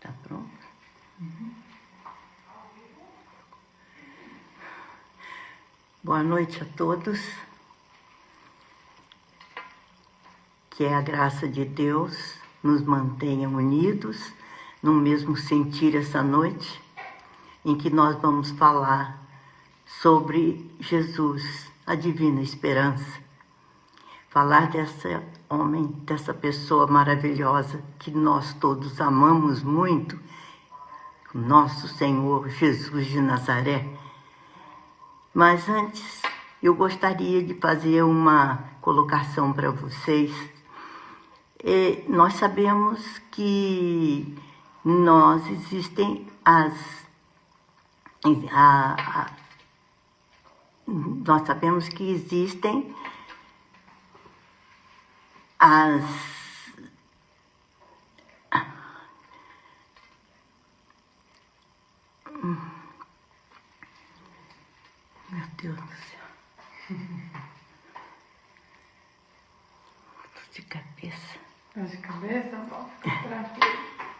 Tá pronto? Boa noite a todos. Que a graça de Deus nos mantenha unidos no mesmo sentir essa noite, em que nós vamos falar sobre Jesus, a divina esperança. Falar dessa homem, dessa pessoa maravilhosa que nós todos amamos muito, nosso Senhor Jesus de Nazaré. Mas antes, eu gostaria de fazer uma colocação para vocês. Nós sabemos que existem meu Deus do céu. Tô de cabeça. Tá de cabeça? Bom, fica tranquilo.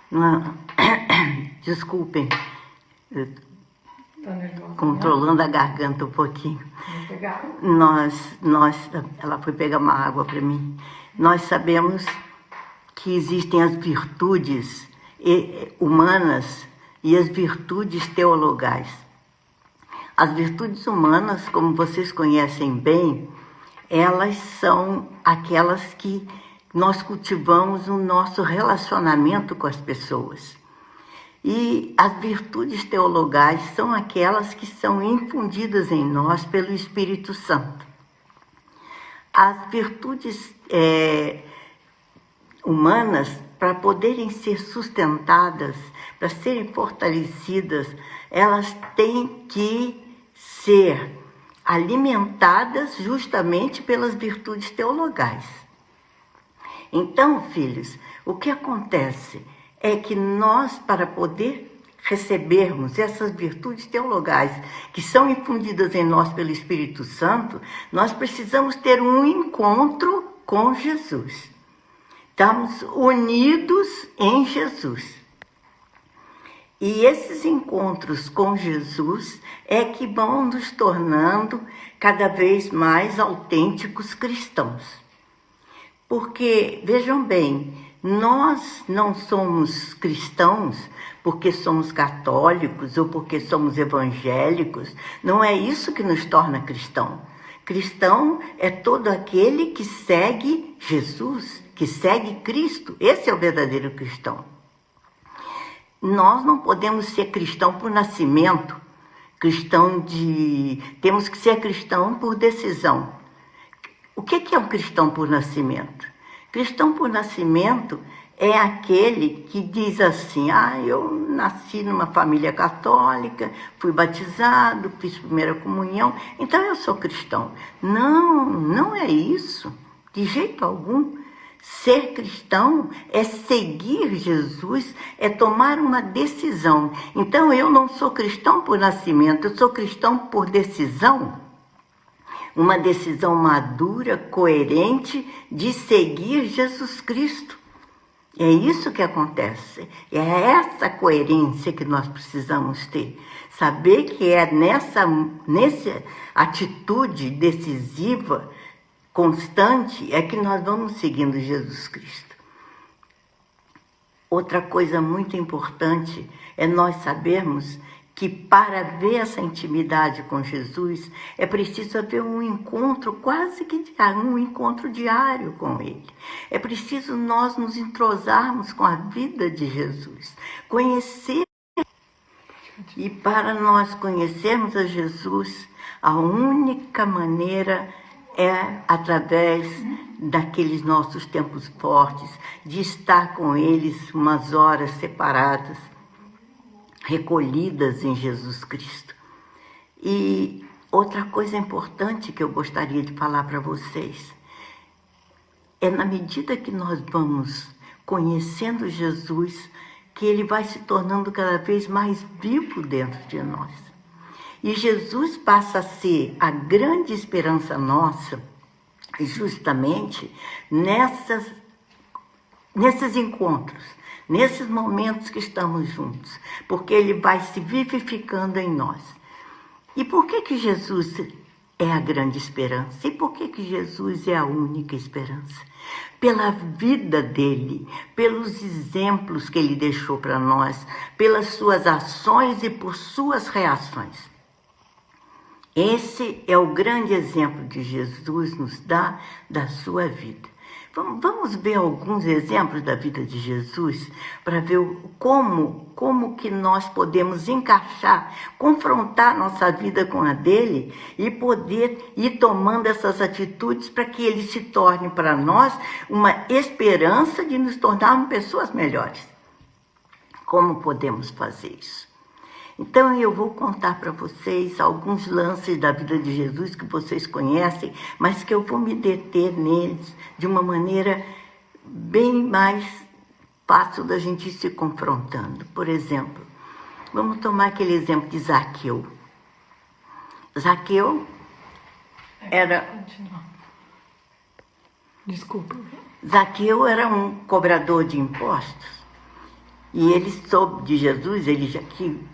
Não, desculpem. Tá nervosa? Controlando a garganta um pouquinho. Vou pegar? Ela foi pegar uma água para mim. Nós sabemos que existem as virtudes humanas e as virtudes teologais. As virtudes humanas, como vocês conhecem bem, elas são aquelas que nós cultivamos no nosso relacionamento com as pessoas. E as virtudes teologais são aquelas que são infundidas em nós pelo Espírito Santo. As virtudes humanas, para poderem ser sustentadas, para serem fortalecidas, elas têm que ser alimentadas justamente pelas virtudes teologais. Então, filhos, o que acontece é que nós, para poder recebermos essas virtudes teologais que são infundidas em nós pelo Espírito Santo, nós precisamos ter um encontro com Jesus. Estamos unidos em Jesus. E esses encontros com Jesus é que vão nos tornando cada vez mais autênticos cristãos. Porque, vejam bem, nós não somos cristãos porque somos católicos ou porque somos evangélicos. Não é isso que nos torna cristão. Cristão é todo aquele que segue Jesus, que segue Cristo. Esse é o verdadeiro cristão. Nós não podemos ser cristão por nascimento, temos que ser cristão por decisão. O que é um cristão por nascimento? Cristão por nascimento é aquele que diz assim: eu nasci numa família católica, fui batizado, fiz primeira comunhão, então eu sou cristão. Não, não é isso, de jeito algum. Ser cristão é seguir Jesus, é tomar uma decisão. Então eu não sou cristão por nascimento, eu sou cristão por decisão. Uma decisão madura, coerente de seguir Jesus Cristo. É isso que acontece. É essa coerência que nós precisamos ter. Saber que é nessa atitude decisiva, constante, é que nós vamos seguindo Jesus Cristo. Outra coisa muito importante é nós sabermos que para ver essa intimidade com Jesus, é preciso haver um encontro quase que diário, um encontro diário com Ele. É preciso nós nos entrosarmos com a vida de Jesus, conhecer. E para nós conhecermos a Jesus, a única maneira é através daqueles nossos tempos fortes, de estar com eles umas horas separadas, recolhidas em Jesus Cristo. E outra coisa importante que eu gostaria de falar para vocês é, na medida que nós vamos conhecendo Jesus, que ele vai se tornando cada vez mais vivo dentro de nós. E Jesus passa a ser a grande esperança nossa, justamente nesses encontros, nesses momentos que estamos juntos, porque Ele vai se vivificando em nós. E por que Jesus é a grande esperança? E por que Jesus é a única esperança? Pela vida dele, pelos exemplos que ele deixou para nós, pelas suas ações e por suas reações. Esse é o grande exemplo que Jesus nos dá da sua vida. Vamos ver alguns exemplos da vida de Jesus para ver como que nós podemos encaixar, confrontar nossa vida com a dele e poder ir tomando essas atitudes para que ele se torne para nós uma esperança de nos tornarmos pessoas melhores. Como podemos fazer isso? Então eu vou contar para vocês alguns lances da vida de Jesus que vocês conhecem, mas que eu vou me deter neles de uma maneira bem mais fácil da gente ir se confrontando. Por exemplo, vamos tomar aquele exemplo de Zaqueu. Zaqueu era... Desculpa. Zaqueu era um cobrador de impostos. E ele soube de Jesus,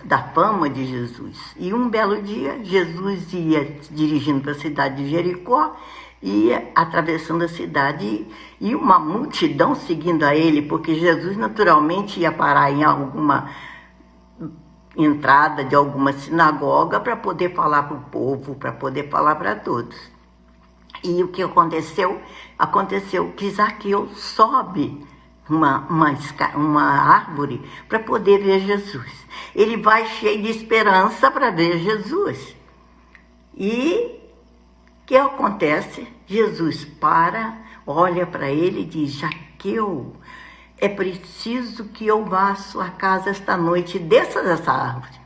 da fama de Jesus. E um belo dia, Jesus ia dirigindo para a cidade de Jericó, ia atravessando a cidade e uma multidão seguindo a ele, porque Jesus naturalmente ia parar em alguma entrada de alguma sinagoga para poder falar para o povo, para poder falar para todos. E o que aconteceu? Aconteceu que Zaqueu sobe uma árvore para poder ver Jesus. Ele vai cheio de esperança para ver Jesus. E o que acontece? Jesus para, olha para ele e diz: Zaqueu, é preciso que eu vá à sua casa esta noite e desça dessa árvore.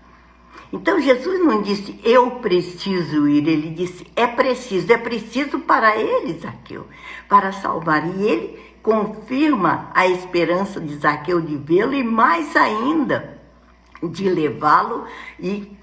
Então Jesus não disse, eu preciso ir, ele disse, é preciso para ele, Zaqueu, para salvar. E ele confirma a esperança de Zaqueu de vê-lo e mais ainda de levá-lo e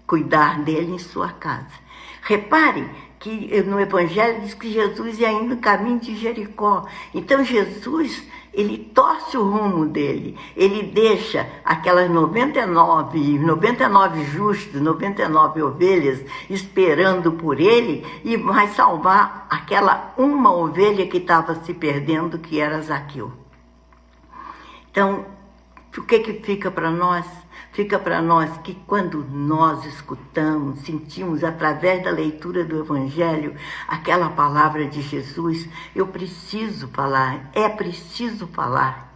cuidar dele em sua casa. Repare que no Evangelho diz que Jesus ia indo no caminho de Jericó. Então Jesus, ele torce o rumo dele. Ele deixa aquelas 99 justos, 99 ovelhas esperando por ele e vai salvar aquela uma ovelha que estava se perdendo, que era Zaqueu. Então, o que fica para nós? Fica para nós que quando nós escutamos, sentimos através da leitura do Evangelho aquela palavra de Jesus, eu preciso falar, é preciso falar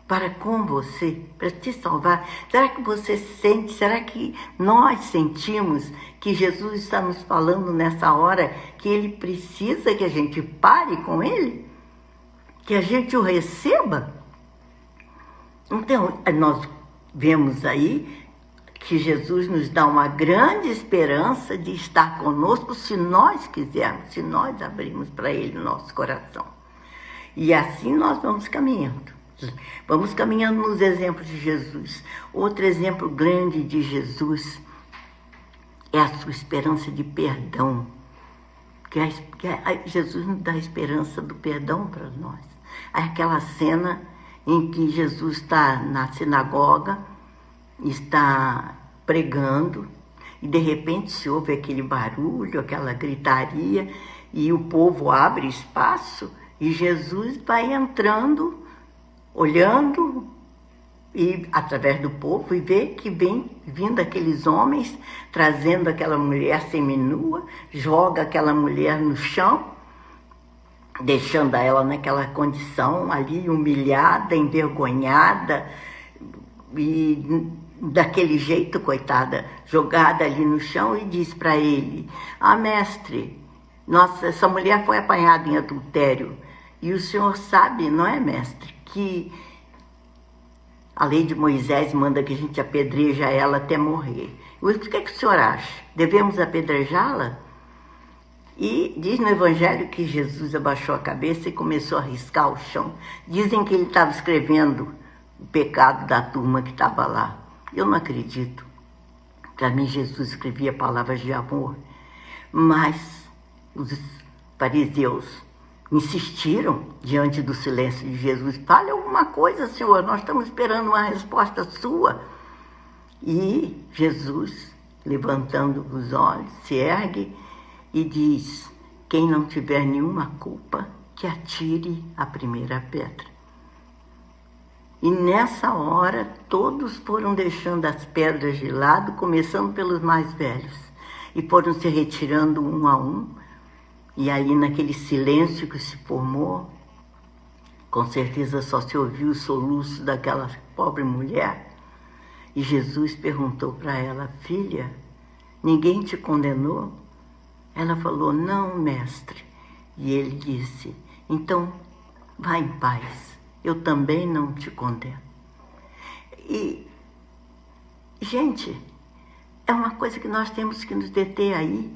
para com você, para te salvar. Será que você sente, será que nós sentimos que Jesus está nos falando nessa hora que ele precisa que a gente pare com ele? Que a gente o receba? Então, nós vemos aí que Jesus nos dá uma grande esperança de estar conosco se nós quisermos, se nós abrirmos para ele o nosso coração. E assim nós vamos caminhando. Vamos caminhando nos exemplos de Jesus. Outro exemplo grande de Jesus é a sua esperança de perdão. Jesus nos dá a esperança do perdão para nós. Aquela cena em que Jesus está na sinagoga, está pregando, e de repente se ouve aquele barulho, aquela gritaria, e o povo abre espaço, e Jesus vai entrando, olhando, e através do povo, e vê que vem vindo aqueles homens, trazendo aquela mulher seminua, joga aquela mulher no chão, deixando ela naquela condição ali, humilhada, envergonhada, e daquele jeito, coitada, jogada ali no chão, e diz para ele, mestre, nossa, essa mulher foi apanhada em adultério, e o senhor sabe, não é, mestre, que a lei de Moisés manda que a gente apedreja ela até morrer. O que o senhor acha? Devemos apedrejá-la? E diz no Evangelho que Jesus abaixou a cabeça e começou a riscar o chão. Dizem que ele estava escrevendo o pecado da turma que estava lá. Eu não acredito. Para mim, Jesus escrevia palavras de amor. Mas os fariseus insistiram diante do silêncio de Jesus. Fale alguma coisa, Senhor, nós estamos esperando uma resposta sua. E Jesus, levantando os olhos, se ergue e diz: quem não tiver nenhuma culpa, que atire a primeira pedra. E nessa hora, todos foram deixando as pedras de lado, começando pelos mais velhos, e foram se retirando um a um. E ali, naquele silêncio que se formou, com certeza só se ouviu o soluço daquela pobre mulher. E Jesus perguntou para ela: filha, ninguém te condenou? Ela falou: não, mestre. E ele disse: então, vá em paz, eu também não te condeno. E, gente, é uma coisa que nós temos que nos deter aí,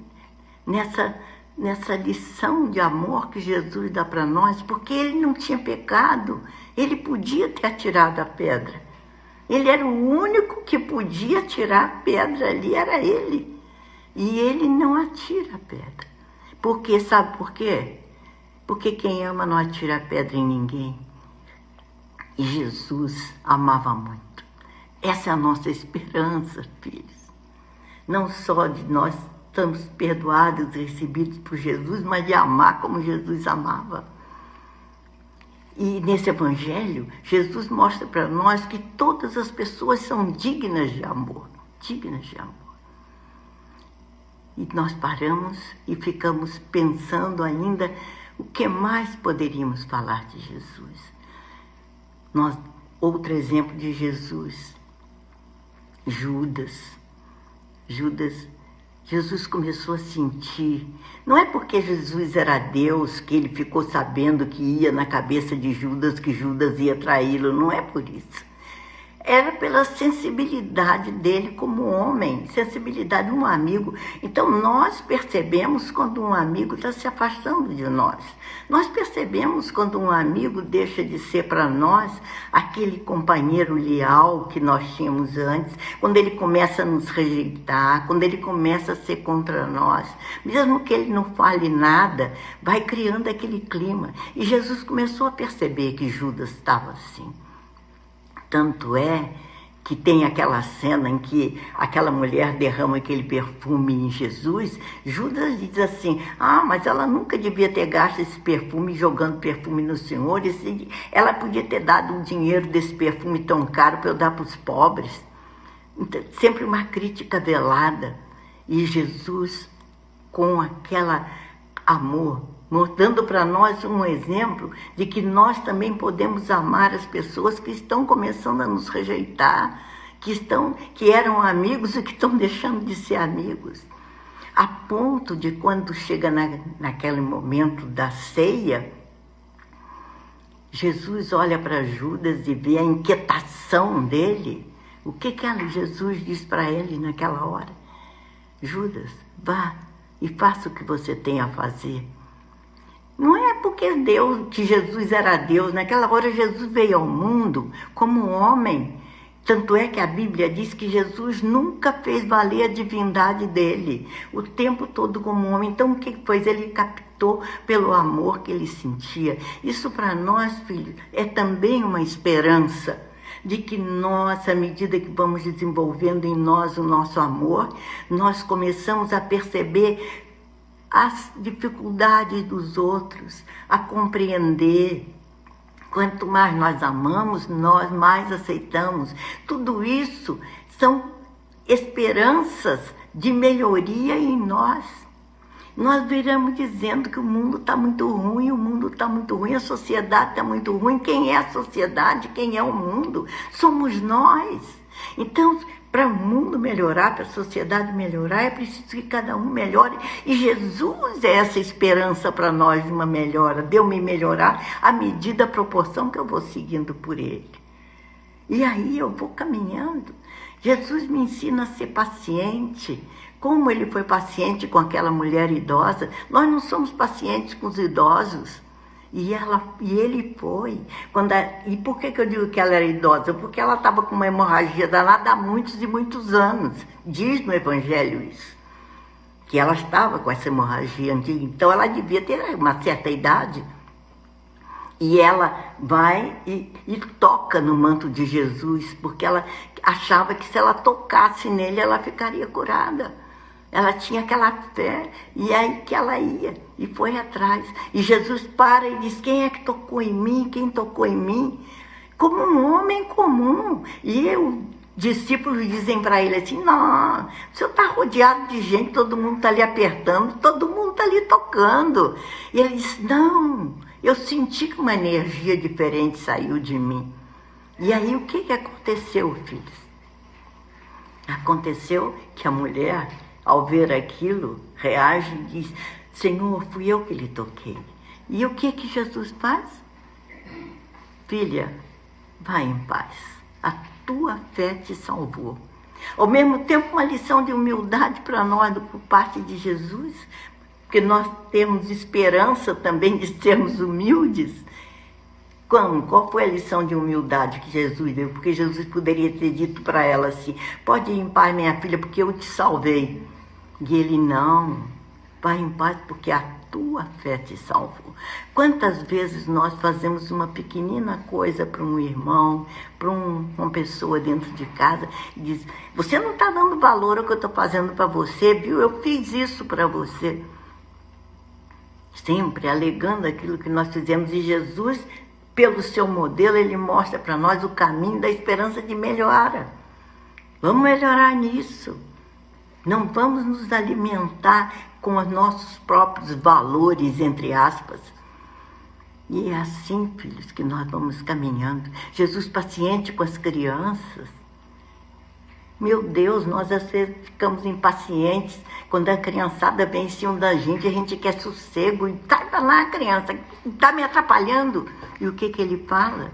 nessa lição de amor que Jesus dá para nós, porque ele não tinha pecado, ele podia ter atirado a pedra. Ele era o único que podia tirar a pedra ali, era ele. E ele não atira a pedra. Porque, sabe por quê? Porque quem ama não atira a pedra em ninguém. E Jesus amava muito. Essa é a nossa esperança, filhos. Não só de nós estamos perdoados e recebidos por Jesus, mas de amar como Jesus amava. E nesse evangelho, Jesus mostra para nós que todas as pessoas são dignas de amor, dignas de amor. E nós paramos e ficamos pensando ainda o que mais poderíamos falar de Jesus. Outro exemplo de Jesus, Judas. Jesus começou a sentir, não é porque Jesus era Deus que ele ficou sabendo que ia na cabeça de Judas, que Judas ia traí-lo, não é por isso. Era pela sensibilidade dele como homem, sensibilidade de um amigo. Então nós percebemos quando um amigo está se afastando de nós. Nós percebemos quando um amigo deixa de ser para nós aquele companheiro leal que nós tínhamos antes, quando ele começa a nos rejeitar, quando ele começa a ser contra nós. Mesmo que ele não fale nada, vai criando aquele clima. E Jesus começou a perceber que Judas estava assim. Tanto é que tem aquela cena em que aquela mulher derrama aquele perfume em Jesus. Judas diz assim: mas ela nunca devia ter gasto esse perfume jogando perfume no Senhor. Ela podia ter dado o dinheiro desse perfume tão caro para eu dar para os pobres. Então, sempre uma crítica velada. E Jesus, com aquele amor, mostrando para nós um exemplo de que nós também podemos amar as pessoas que estão começando a nos rejeitar, que eram amigos e que estão deixando de ser amigos. A ponto de quando chega naquele momento da ceia, Jesus olha para Judas e vê a inquietação dele. O que Jesus diz para ele naquela hora? Judas, vá e faça o que você tem a fazer. Não é porque que Jesus era Deus. Naquela hora Jesus veio ao mundo como homem. Tanto é que a Bíblia diz que Jesus nunca fez valer a divindade dele, o tempo todo como homem. Então o que foi? Ele captou pelo amor que ele sentia. Isso para nós, filhos, é também uma esperança de que nós, à medida que vamos desenvolvendo em nós o nosso amor, nós começamos a perceber as dificuldades dos outros, a compreender. Quanto mais nós amamos, nós mais aceitamos. Tudo isso são esperanças de melhoria em nós. Nós viramos dizendo que o mundo está muito ruim, a sociedade está muito ruim. Quem é a sociedade? Quem é o mundo? Somos nós. Então, para o mundo melhorar, para a sociedade melhorar, é preciso que cada um melhore. E Jesus é essa esperança para nós de uma melhora, de eu me melhorar à medida, à proporção que eu vou seguindo por ele. E aí eu vou caminhando. Jesus me ensina a ser paciente. Como ele foi paciente com aquela mulher idosa, nós não somos pacientes com os idosos. E ele foi. E por que eu digo que ela era idosa? Porque ela estava com uma hemorragia danada há muitos e muitos anos. Diz no Evangelho isso. Que ela estava com essa hemorragia antiga. Então ela devia ter uma certa idade. E ela vai e toca no manto de Jesus, porque ela achava que se ela tocasse nele, ela ficaria curada. Ela tinha aquela fé, e aí que ela ia, e foi atrás. E Jesus para e diz, quem é que tocou em mim? Quem tocou em mim? Como um homem comum. E os discípulos dizem para ele assim, não, o senhor está rodeado de gente, todo mundo está ali apertando, todo mundo está ali tocando. E ele diz, não, eu senti que uma energia diferente saiu de mim. E aí o que aconteceu, filhos? Aconteceu que a mulher, ao ver aquilo, reage e diz, Senhor, fui eu que lhe toquei. E o que Jesus faz? Filha, vai em paz. A tua fé te salvou. Ao mesmo tempo, uma lição de humildade para nós, por parte de Jesus, porque nós temos esperança também de sermos humildes. Qual foi a lição de humildade que Jesus deu? Porque Jesus poderia ter dito para ela assim, pode ir em paz, minha filha, porque eu te salvei. E ele, não, vai em paz, porque a tua fé te salvou. Quantas vezes nós fazemos uma pequenina coisa para um irmão, para uma pessoa dentro de casa, e diz, você não está dando valor ao que eu estou fazendo para você, viu? Eu fiz isso para você. Sempre alegando aquilo que nós fizemos, e Jesus, pelo seu modelo, ele mostra para nós o caminho da esperança de melhora. Vamos melhorar nisso. Não vamos nos alimentar com os nossos próprios valores, entre aspas. E é assim, filhos, que nós vamos caminhando. Jesus paciente com as crianças. Meu Deus, nós às vezes ficamos impacientes quando a criançada vem em cima da gente, a gente quer sossego. E sai pra lá, criança, está me atrapalhando. E o que ele fala?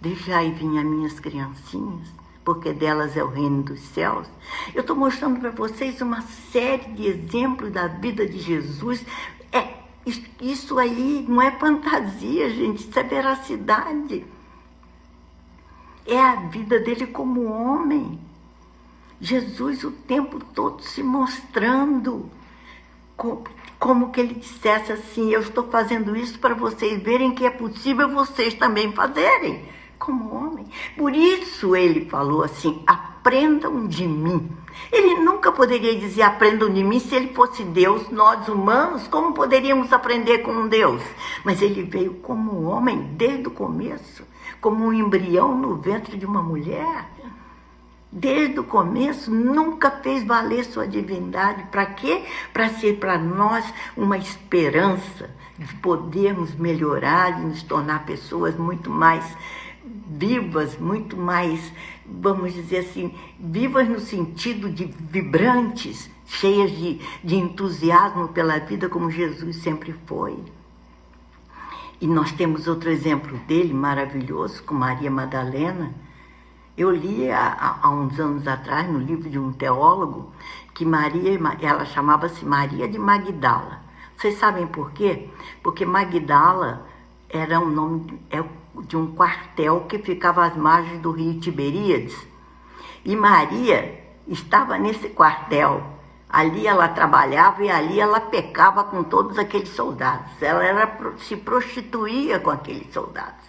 Deixai vir as minhas criancinhas, porque delas é o reino dos céus. Eu estou mostrando para vocês uma série de exemplos da vida de Jesus. Isso aí não é fantasia, gente, isso é veracidade. É a vida dele como homem. Jesus o tempo todo se mostrando como que ele dissesse assim, eu estou fazendo isso para vocês verem que é possível vocês também fazerem, como homem. Por isso ele falou assim, aprendam de mim. Ele nunca poderia dizer aprendam de mim se ele fosse Deus. Nós humanos, como poderíamos aprender com um Deus? Mas ele veio como homem desde o começo, como um embrião no ventre de uma mulher. Desde o começo, nunca fez valer sua divindade. Para quê? Para ser para nós uma esperança de podermos melhorar, de nos tornar pessoas muito mais vivas, muito mais, vamos dizer assim, vivas no sentido de vibrantes, cheias de entusiasmo pela vida, como Jesus sempre foi. E nós temos outro exemplo dele, maravilhoso, com Maria Madalena. Eu li há uns anos atrás, no livro de um teólogo, que Maria, ela chamava-se Maria de Magdala. Vocês sabem por quê? Porque Magdala era um nome de um quartel que ficava às margens do rio Tiberíades. E Maria estava nesse quartel. Ali ela trabalhava e ali ela pecava com todos aqueles soldados. Ela se prostituía com aqueles soldados.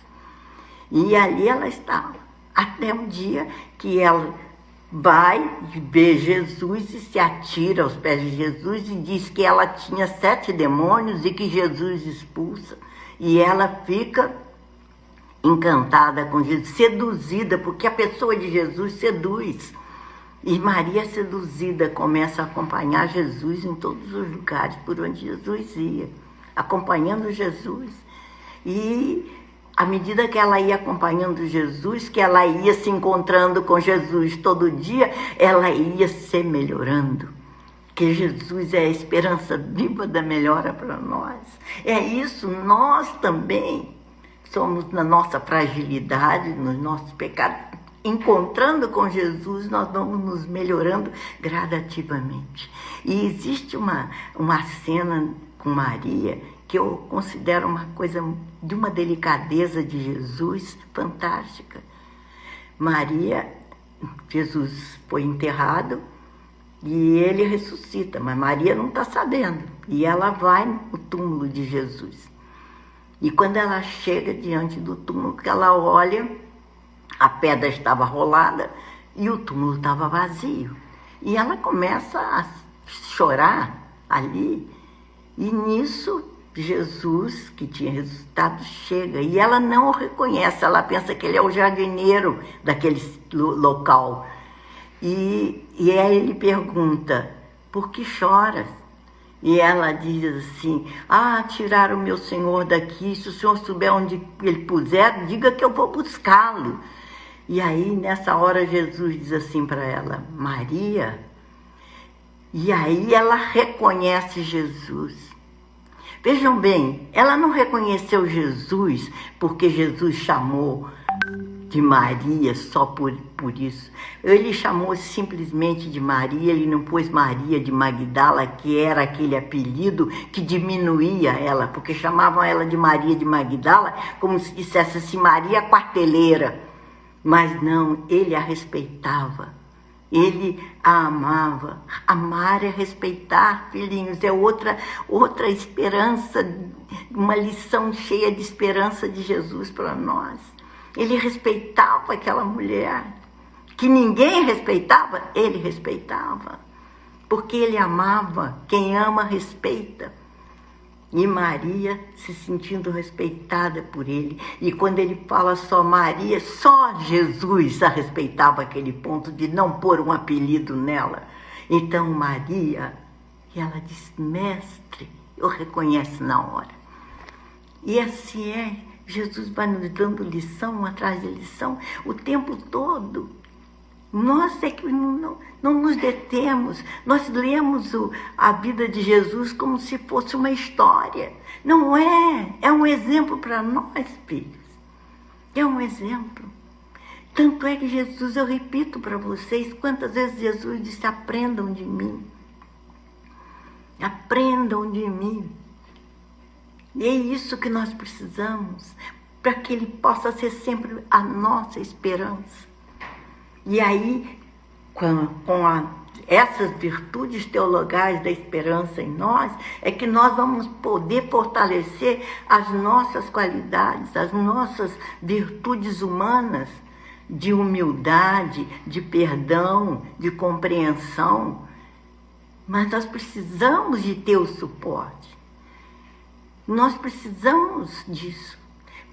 E ali ela estava. Até um dia que ela vai ver Jesus e se atira aos pés de Jesus e diz que ela tinha 7 demônios e que Jesus expulsa. E ela fica encantada com Jesus, seduzida, porque a pessoa de Jesus seduz. E Maria, seduzida, começa a acompanhar Jesus em todos os lugares por onde Jesus ia, acompanhando Jesus. E à medida que ela ia acompanhando Jesus, que ela ia se encontrando com Jesus todo dia, ela ia se melhorando. Que Jesus é a esperança viva da melhora para nós. É isso, nós também somos na nossa fragilidade, nos nossos pecados. Encontrando com Jesus, nós vamos nos melhorando gradativamente. E existe uma cena com Maria que eu considero uma coisa de uma delicadeza de Jesus fantástica. Jesus foi enterrado e ele ressuscita, mas Maria não está sabendo. E ela vai no túmulo de Jesus. E quando ela chega diante do túmulo, que ela olha, a pedra estava rolada e o túmulo estava vazio. E ela começa a chorar ali. E nisso, Jesus, que tinha ressuscitado, chega. E ela não o reconhece, ela pensa que ele é o jardineiro daquele local. E aí ele pergunta, por que choras? E ela diz assim, tiraram o meu Senhor daqui, se o Senhor souber onde ele puser, diga que eu vou buscá-lo. E aí, nessa hora, Jesus diz assim para ela, Maria. E aí ela reconhece Jesus. Vejam bem, ela não reconheceu Jesus porque Jesus chamou de Maria só por isso. Ele chamou simplesmente de Maria, ele não pôs Maria de Magdala, que era aquele apelido que diminuía ela, porque chamavam ela de Maria de Magdala, como se dissesse assim, Maria Quarteleira. Mas não, ele a respeitava, ele a amava. Amar é respeitar, filhinhos, é outra esperança, uma lição cheia de esperança de Jesus para nós. Ele respeitava aquela mulher, que ninguém respeitava, ele respeitava, porque ele amava, quem ama respeita. E Maria se sentindo respeitada por ele, e quando ele fala só Maria, só Jesus a respeitava aquele ponto de não pôr um apelido nela. Então Maria, e ela diz, mestre, eu reconheço na hora. E assim é, Jesus vai nos dando lição atrás de lição o tempo todo. Nós é que não nos detemos, nós lemos a vida de Jesus como se fosse uma história. Não é, é um exemplo para nós, filhos. É um exemplo. Tanto é que Jesus, eu repito para vocês, quantas vezes Jesus disse, aprendam de mim. Aprendam de mim. E é isso que nós precisamos, para que Ele possa ser sempre a nossa esperança. E aí, com essas virtudes teologais da esperança em nós, é que nós vamos poder fortalecer as nossas qualidades, as nossas virtudes humanas, de humildade, de perdão, de compreensão. Mas nós precisamos de ter o suporte. Nós precisamos disso,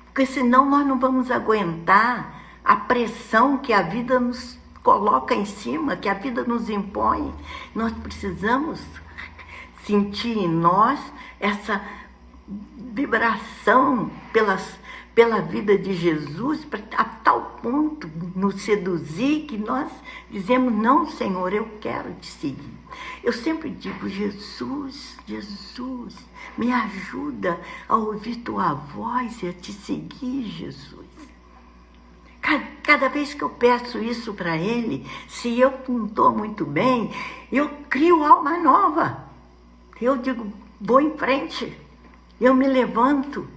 porque senão nós não vamos aguentar a pressão que a vida nos coloca em cima, que a vida nos impõe. Nós precisamos sentir em nós essa vibração pela vida de Jesus, a tal ponto nos seduzir que nós dizemos, não, Senhor, eu quero te seguir. Eu sempre digo, Jesus, Jesus, me ajuda a ouvir tua voz e a te seguir, Jesus. Cada vez que eu peço isso para Ele, se eu não estou muito bem, eu crio alma nova. Eu digo, vou em frente, eu me levanto,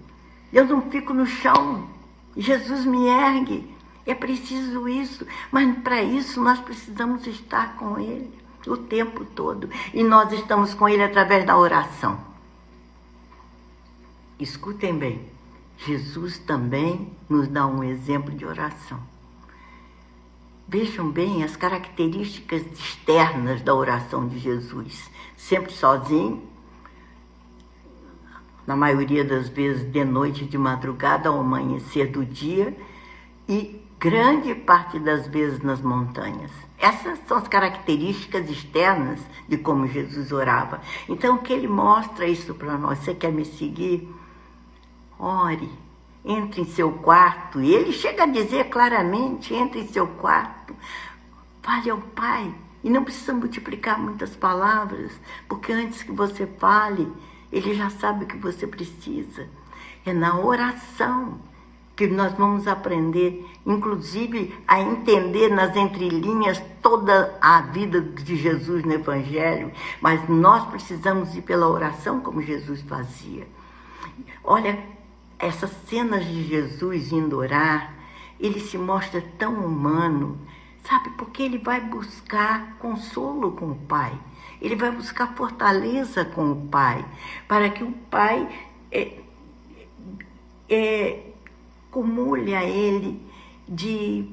eu não fico no chão, Jesus me ergue. É preciso isso, mas para isso nós precisamos estar com Ele o tempo todo. E nós estamos com Ele através da oração. Escutem bem, Jesus também nos dá um exemplo de oração. Vejam bem as características externas da oração de Jesus. Sempre sozinho, na maioria das vezes de noite, de madrugada, ao amanhecer do dia, e grande parte das vezes nas montanhas. Essas são as características externas de como Jesus orava. Então, que Ele mostra isso para nós. Você quer me seguir? Ore, entre em seu quarto. E Ele chega a dizer claramente, entre em seu quarto, fale ao Pai. E não precisa multiplicar muitas palavras, porque antes que você fale, Ele já sabe o que você precisa. É na oração que nós vamos aprender, inclusive, a entender nas entrelinhas toda a vida de Jesus no Evangelho. Mas nós precisamos ir pela oração como Jesus fazia. Olha, essas cenas de Jesus indo orar, Ele se mostra tão humano, sabe? Porque Ele vai buscar consolo com o Pai. Ele vai buscar fortaleza com o Pai, para que o Pai cumule a ele de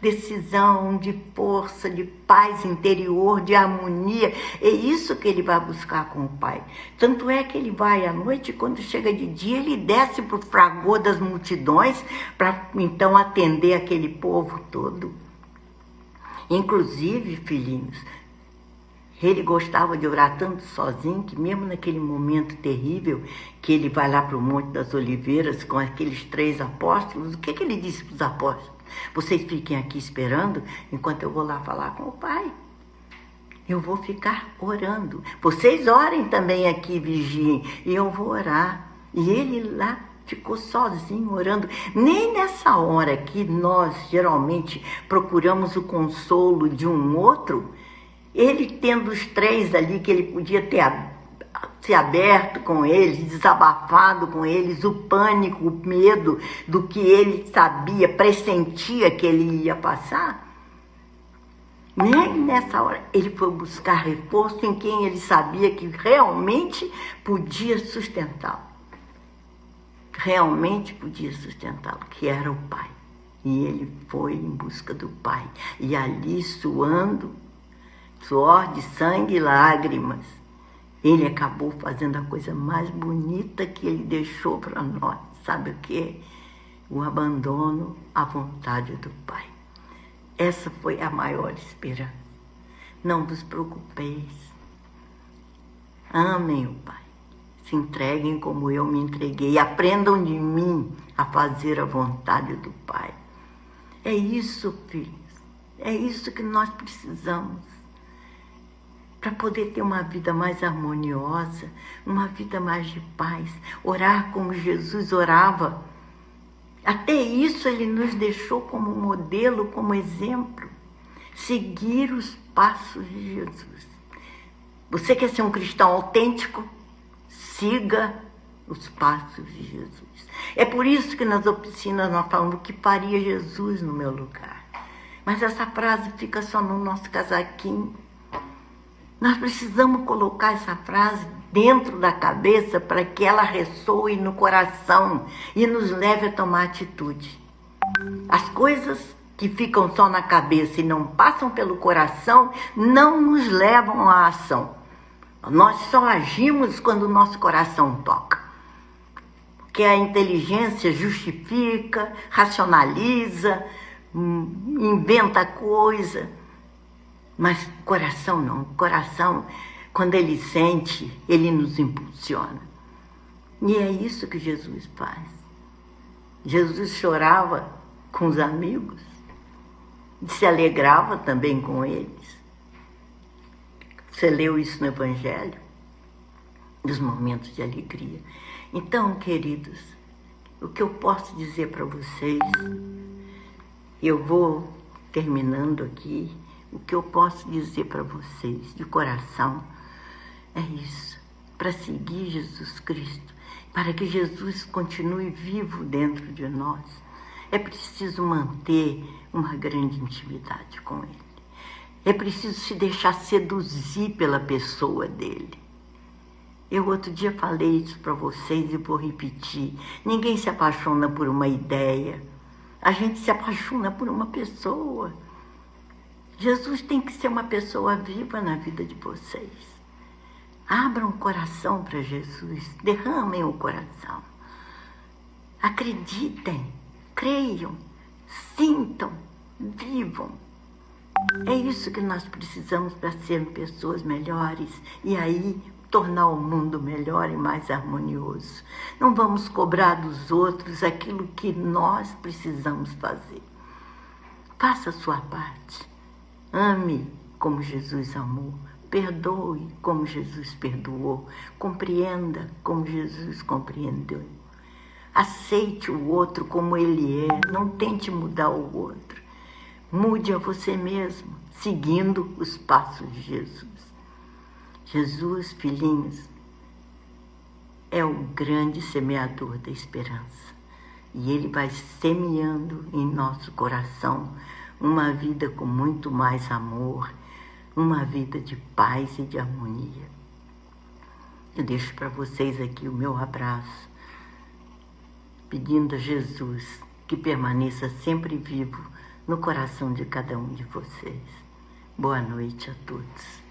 decisão, de força, de paz interior, de harmonia. É isso que ele vai buscar com o Pai. Tanto é que ele vai à noite, quando chega de dia, ele desce para o fragor das multidões para então atender aquele povo todo. Inclusive, filhinhos, ele gostava de orar tanto sozinho que mesmo naquele momento terrível que ele vai lá para o Monte das Oliveiras com aqueles 3 apóstolos, o que ele disse para os apóstolos? Vocês fiquem aqui esperando enquanto eu vou lá falar com o Pai. Eu vou ficar orando. Vocês orem também aqui, vigiem, e eu vou orar. E ele lá ficou sozinho orando. Nem nessa hora que nós geralmente procuramos o consolo de um outro, ele tendo os 3 ali que ele podia ter se aberto com eles, desabafado com eles, o pânico, o medo do que ele sabia, pressentia que ele ia passar. Nem nessa hora ele foi buscar reforço em quem ele sabia que realmente podia sustentá-lo. Realmente podia sustentá-lo, que era o Pai. E ele foi em busca do Pai. E ali, suando, suor de sangue e lágrimas, ele acabou fazendo a coisa mais bonita que ele deixou para nós. Sabe o que? O abandono à vontade do Pai. Essa foi a maior esperança. Não vos preocupeis. Amem o Pai. Se entreguem como eu me entreguei. Aprendam de mim a fazer a vontade do Pai. É isso, filhos. É isso que nós precisamos. Para poder ter uma vida mais harmoniosa, uma vida mais de paz, orar como Jesus orava. Até isso ele nos deixou como modelo, como exemplo. Seguir os passos de Jesus. Você quer ser um cristão autêntico? Siga os passos de Jesus. É por isso que nas oficinas nós falamos o que faria Jesus no meu lugar. Mas essa frase fica só no nosso casaquinho. Nós precisamos colocar essa frase dentro da cabeça para que ela ressoe no coração e nos leve a tomar atitude. As coisas que ficam só na cabeça e não passam pelo coração não nos levam à ação. Nós só agimos quando o nosso coração toca. Porque a inteligência justifica, racionaliza, inventa coisa. Mas o coração não. O coração, quando ele sente, ele nos impulsiona. E é isso que Jesus faz. Jesus chorava com os amigos, se alegrava também com eles. Você leu isso no Evangelho? Dos momentos de alegria. Então, queridos, o que eu posso dizer para vocês, eu vou terminando aqui. O que eu posso dizer para vocês de coração é isso. Para seguir Jesus Cristo, para que Jesus continue vivo dentro de nós, é preciso manter uma grande intimidade com Ele. É preciso se deixar seduzir pela pessoa dele. Eu outro dia falei isso para vocês e vou repetir. Ninguém se apaixona por uma ideia. A gente se apaixona por uma pessoa. Jesus tem que ser uma pessoa viva na vida de vocês. Abram o coração para Jesus, derramem o coração. Acreditem, creiam, sintam, vivam. É isso que nós precisamos para sermos pessoas melhores e aí tornar o mundo melhor e mais harmonioso. Não vamos cobrar dos outros aquilo que nós precisamos fazer. Faça a sua parte. Ame como Jesus amou, perdoe como Jesus perdoou, compreenda como Jesus compreendeu. Aceite o outro como ele é, não tente mudar o outro. Mude a você mesmo, seguindo os passos de Jesus. Jesus, filhinhos, é o grande semeador da esperança. E ele vai semeando em nosso coração uma vida com muito mais amor, uma vida de paz e de harmonia. Eu deixo para vocês aqui o meu abraço pedindo a Jesus que permaneça sempre vivo no coração de cada um de vocês. Boa noite a todos.